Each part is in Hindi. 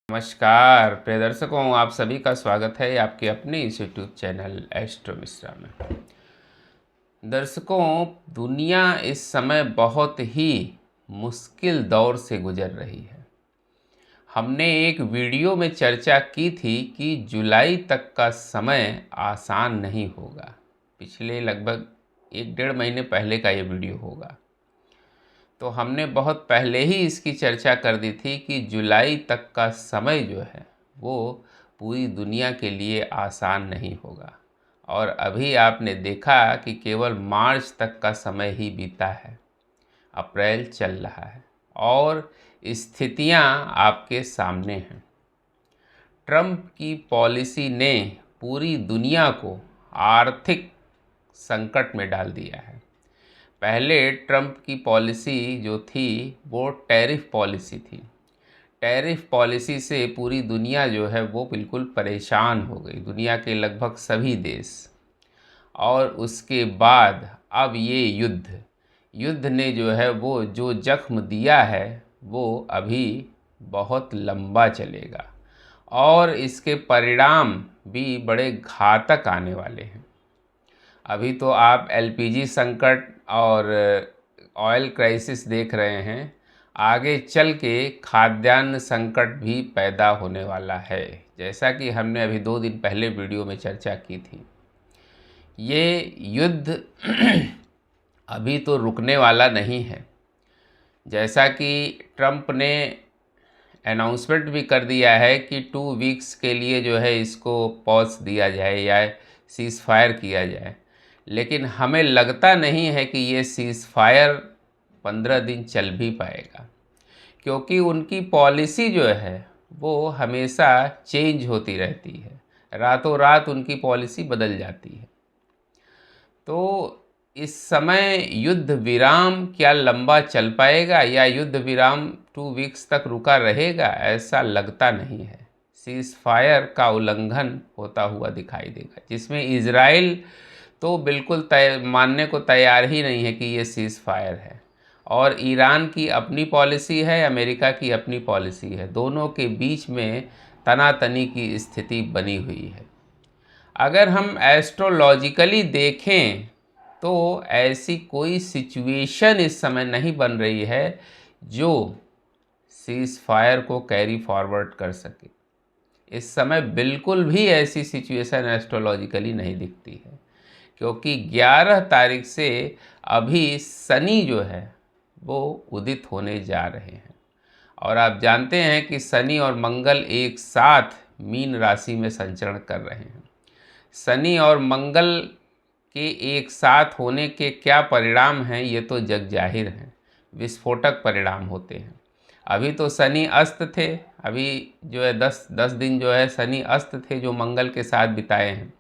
नमस्कार प्रिय दर्शकों, आप सभी का स्वागत है आपके अपने इस यूट्यूब चैनल एस्ट्रो मिश्रा में। दर्शकों, दुनिया इस समय बहुत ही मुश्किल दौर से गुजर रही है। हमने एक वीडियो में चर्चा की थी कि जुलाई तक का समय आसान नहीं होगा। पिछले लगभग 1-1.5 महीने पहले का ये वीडियो होगा। तो हमने बहुत पहले ही इसकी चर्चा कर दी थी कि जुलाई तक का समय जो है वो पूरी दुनिया के लिए आसान नहीं होगा। और अभी आपने देखा कि केवल मार्च तक का समय ही बीता है, अप्रैल चल रहा है और स्थितियां आपके सामने हैं। ट्रंप की पॉलिसी ने पूरी दुनिया को आर्थिक संकट में डाल दिया है। पहले ट्रंप की पॉलिसी जो थी वो टैरिफ पॉलिसी थी। टैरिफ पॉलिसी से पूरी दुनिया जो है वो बिल्कुल परेशान हो गई, दुनिया के लगभग सभी देश। और उसके बाद अब ये युद्ध ने जो है वो जो जख्म दिया है वो अभी बहुत लंबा चलेगा और इसके परिणाम भी बड़े घातक आने वाले हैं। अभी तो आप एलपीजी संकट और ऑयल क्राइसिस देख रहे हैं, आगे चल के खाद्यान्न संकट भी पैदा होने वाला है, जैसा कि हमने अभी 2 दिन पहले वीडियो में चर्चा की थी। ये युद्ध अभी तो रुकने वाला नहीं है। जैसा कि ट्रंप ने अनाउंसमेंट भी कर दिया है कि 2 वीक्स के लिए जो है इसको पॉज दिया जाए या सीज़ फायर किया जाए, लेकिन हमें लगता नहीं है कि ये सीज़ फायर 15 दिन चल भी पाएगा, क्योंकि उनकी पॉलिसी जो है वो हमेशा चेंज होती रहती है, रातों रात उनकी पॉलिसी बदल जाती है। तो इस समय युद्ध विराम क्या लंबा चल पाएगा या युद्ध विराम 2 वीक्स तक रुका रहेगा, ऐसा लगता नहीं है। सीज़ फायर का उल्लंघन होता हुआ दिखाई देगा, जिसमें इजराइल तो बिल्कुल मानने को तैयार ही नहीं है कि ये सीज़ फायर है, और ईरान की अपनी पॉलिसी है, अमेरिका की अपनी पॉलिसी है। दोनों के बीच में तनातनी की स्थिति बनी हुई है। अगर हम एस्ट्रोलॉजिकली देखें तो ऐसी कोई सिचुएशन इस समय नहीं बन रही है जो सीज़ फायर को कैरी फॉरवर्ड कर सके। इस समय बिल्कुल भी ऐसी सिचुएशन एस्ट्रोलॉजिकली नहीं दिखती है, क्योंकि 11 तारीख से अभी शनि जो है वो उदित होने जा रहे हैं। और आप जानते हैं कि शनि और मंगल एक साथ मीन राशि में संचरण कर रहे हैं। शनि और मंगल के एक साथ होने के क्या परिणाम हैं ये तो जग जाहिर हैं, विस्फोटक परिणाम होते हैं। अभी तो शनि अस्त थे, अभी जो है 10 दिन जो है शनि अस्त थे जो मंगल के साथ बिताए हैं।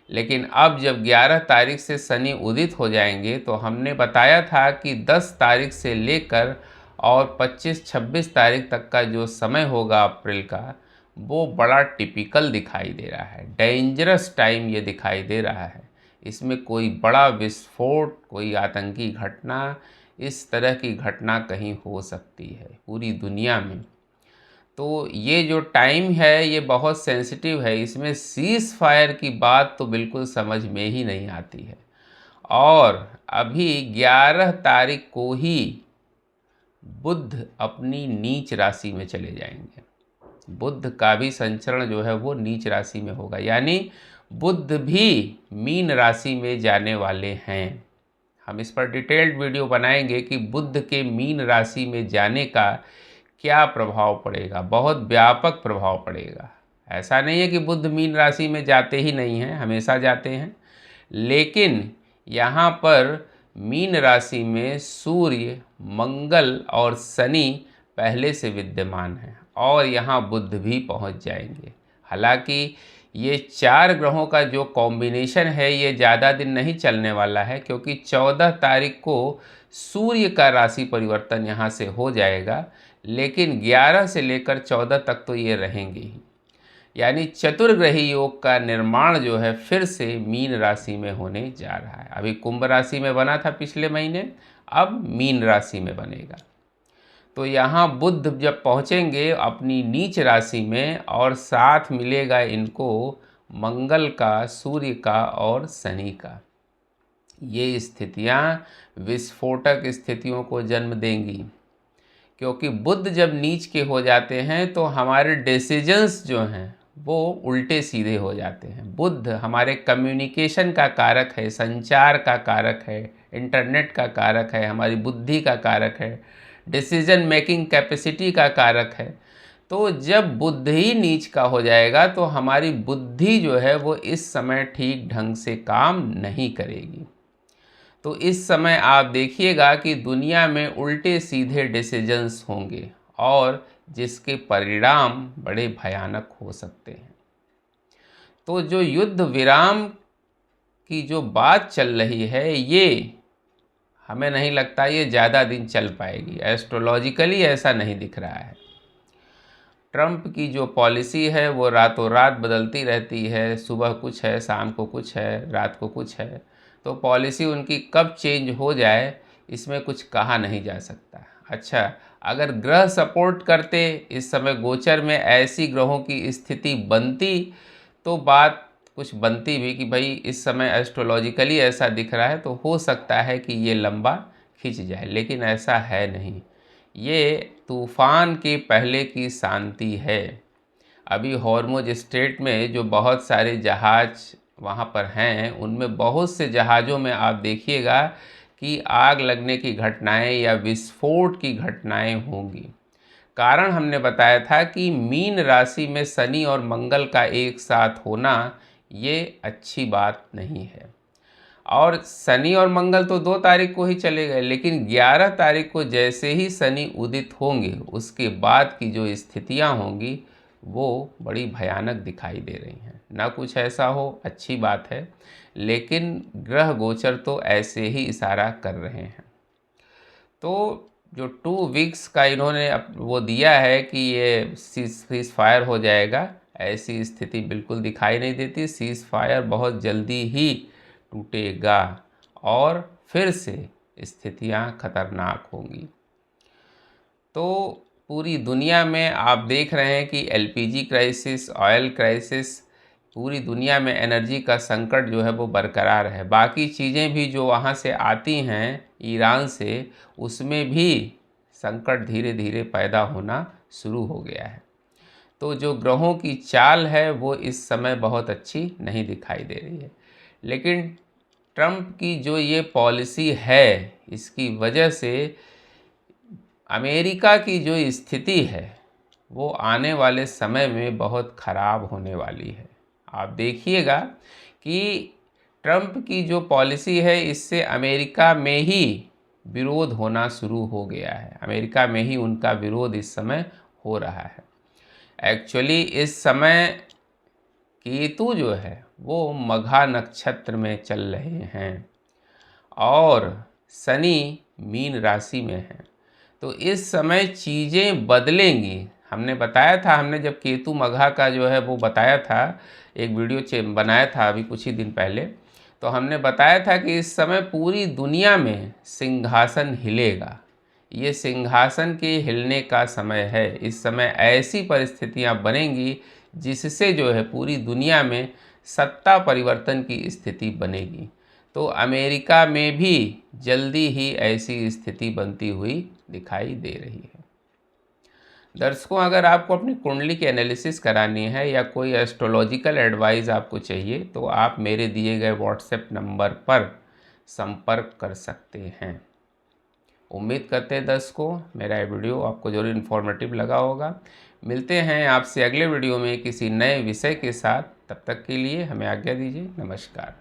लेकिन अब जब 11 तारीख से शनि उदित हो जाएंगे तो हमने बताया था कि 10 तारीख से लेकर और 25-26 तारीख तक का जो समय होगा अप्रैल का, वो बड़ा टिपिकल दिखाई दे रहा है, डेंजरस टाइम ये दिखाई दे रहा है। इसमें कोई बड़ा विस्फोट, कोई आतंकी घटना, इस तरह की घटना कहीं हो सकती है पूरी दुनिया में। तो ये जो टाइम है ये बहुत सेंसिटिव है, इसमें सीज़ फायर की बात तो बिल्कुल समझ में ही नहीं आती है। और अभी 11 तारीख को ही बुध अपनी नीच राशि में चले जाएंगे। बुध का भी संचरण जो है वो नीच राशि में होगा, यानी बुध भी मीन राशि में जाने वाले हैं। हम इस पर डिटेल्ड वीडियो बनाएंगे कि बुध के मीन राशि में जाने का क्या प्रभाव पड़ेगा। बहुत व्यापक प्रभाव पड़ेगा। ऐसा नहीं है कि बुध मीन राशि में जाते ही नहीं हैं, हमेशा जाते हैं, लेकिन यहाँ पर मीन राशि में सूर्य, मंगल और शनि पहले से विद्यमान हैं और यहाँ बुध भी पहुँच जाएंगे। हालांकि ये 4 ग्रहों का जो कॉम्बिनेशन है ये ज़्यादा दिन नहीं चलने वाला है, क्योंकि 14 तारीख को सूर्य का राशि परिवर्तन यहाँ से हो जाएगा, लेकिन 11 से लेकर 14 तक तो ये रहेंगे ही। यानी चतुर्ग्रही योग का निर्माण जो है फिर से मीन राशि में होने जा रहा है। अभी कुंभ राशि में बना था पिछले महीने, अब मीन राशि में बनेगा। तो यहाँ बुध जब पहुँचेंगे अपनी नीच राशि में और साथ मिलेगा इनको मंगल का, सूर्य का और शनि का, ये स्थितियाँ विस्फोटक स्थितियों को जन्म देंगी। क्योंकि बुध जब नीच के हो जाते हैं तो हमारे डिसीजंस जो हैं वो उल्टे सीधे हो जाते हैं। बुध हमारे कम्युनिकेशन का कारक है, संचार का कारक है, इंटरनेट का कारक है, हमारी बुद्धि का कारक है, डिसीजन मेकिंग कैपेसिटी का कारक है। तो जब बुध ही नीच का हो जाएगा तो हमारी बुद्धि जो है वो इस समय ठीक ढंग से काम नहीं करेगी। तो इस समय आप देखिएगा कि दुनिया में उल्टे सीधे डिसीजंस होंगे और जिसके परिणाम बड़े भयानक हो सकते हैं। तो जो युद्ध विराम की जो बात चल रही है ये हमें नहीं लगता ये ज़्यादा दिन चल पाएगी। एस्ट्रोलॉजिकली ऐसा नहीं दिख रहा है। ट्रंप की जो पॉलिसी है वो रातों रात बदलती रहती है, सुबह कुछ है, शाम को कुछ है, रात को कुछ है। तो पॉलिसी उनकी कब चेंज हो जाए इसमें कुछ कहा नहीं जा सकता। अच्छा, अगर ग्रह सपोर्ट करते, इस समय गोचर में ऐसी ग्रहों की स्थिति बनती तो बात कुछ बनती भी कि भाई इस समय एस्ट्रोलॉजिकली ऐसा दिख रहा है तो हो सकता है कि ये लंबा खिंच जाए, लेकिन ऐसा है नहीं। ये तूफान के पहले की शांति है। अभी हॉर्मुज स्ट्रेट में जो बहुत सारे जहाज वहाँ पर हैं उनमें बहुत से जहाज़ों में आप देखिएगा कि आग लगने की घटनाएं या विस्फोट की घटनाएं होंगी। कारण हमने बताया था कि मीन राशि में शनि और मंगल का एक साथ होना ये अच्छी बात नहीं है। और शनि और मंगल तो 2 तारीख को ही चले गए, लेकिन 11 तारीख को जैसे ही शनि उदित होंगे उसके बाद की जो स्थितियां होंगी वो बड़ी भयानक दिखाई दे रही हैं। ना कुछ ऐसा हो, अच्छी बात है, लेकिन ग्रह गोचर तो ऐसे ही इशारा कर रहे हैं। तो जो 2 वीक्स का इन्होंने वो दिया है कि ये सीज फायर हो जाएगा, ऐसी स्थिति बिल्कुल दिखाई नहीं देती। सीज फायर बहुत जल्दी ही टूटेगा और फिर से स्थितियां खतरनाक होंगी। तो पूरी दुनिया में आप देख रहे हैं कि एलपीजी क्राइसिस, ऑयल क्राइसिस, पूरी दुनिया में एनर्जी का संकट जो है वो बरकरार है। बाकी चीज़ें भी जो वहाँ से आती हैं ईरान से, उसमें भी संकट धीरे धीरे पैदा होना शुरू हो गया है। तो जो ग्रहों की चाल है वो इस समय बहुत अच्छी नहीं दिखाई दे रही है। लेकिन ट्रंप की जो ये पॉलिसी है इसकी वजह से अमेरिका की जो स्थिति है वो आने वाले समय में बहुत ख़राब होने वाली है। आप देखिएगा कि ट्रंप की जो पॉलिसी है इससे अमेरिका में ही विरोध होना शुरू हो गया है। अमेरिका में ही उनका विरोध इस समय हो रहा है। एक्चुअली इस समय केतु जो है वो मघा नक्षत्र में चल रहे हैं और शनि मीन राशि में है। तो इस समय चीज़ें बदलेंगी। हमने बताया था, हमने जब केतु मघा का जो है वो बताया था, एक वीडियो बनाया था अभी कुछ ही दिन पहले, तो हमने बताया था कि इस समय पूरी दुनिया में सिंहासन हिलेगा। ये सिंहासन के हिलने का समय है। इस समय ऐसी परिस्थितियां बनेंगी जिससे जो है पूरी दुनिया में सत्ता परिवर्तन की स्थिति बनेगी। तो अमेरिका में भी जल्दी ही ऐसी स्थिति बनती हुई दिखाई दे रही है। दर्शकों, अगर आपको अपनी कुंडली की एनालिसिस करानी है या कोई एस्ट्रोलॉजिकल एडवाइस आपको चाहिए तो आप मेरे दिए गए व्हाट्सएप नंबर पर संपर्क कर सकते हैं। उम्मीद करते हैं दर्शकों मेरा ये वीडियो आपको जरूर इन्फॉर्मेटिव लगा होगा। मिलते हैं आपसे अगले वीडियो में किसी नए विषय के साथ। तब तक के लिए हमें आज्ञा दीजिए। नमस्कार।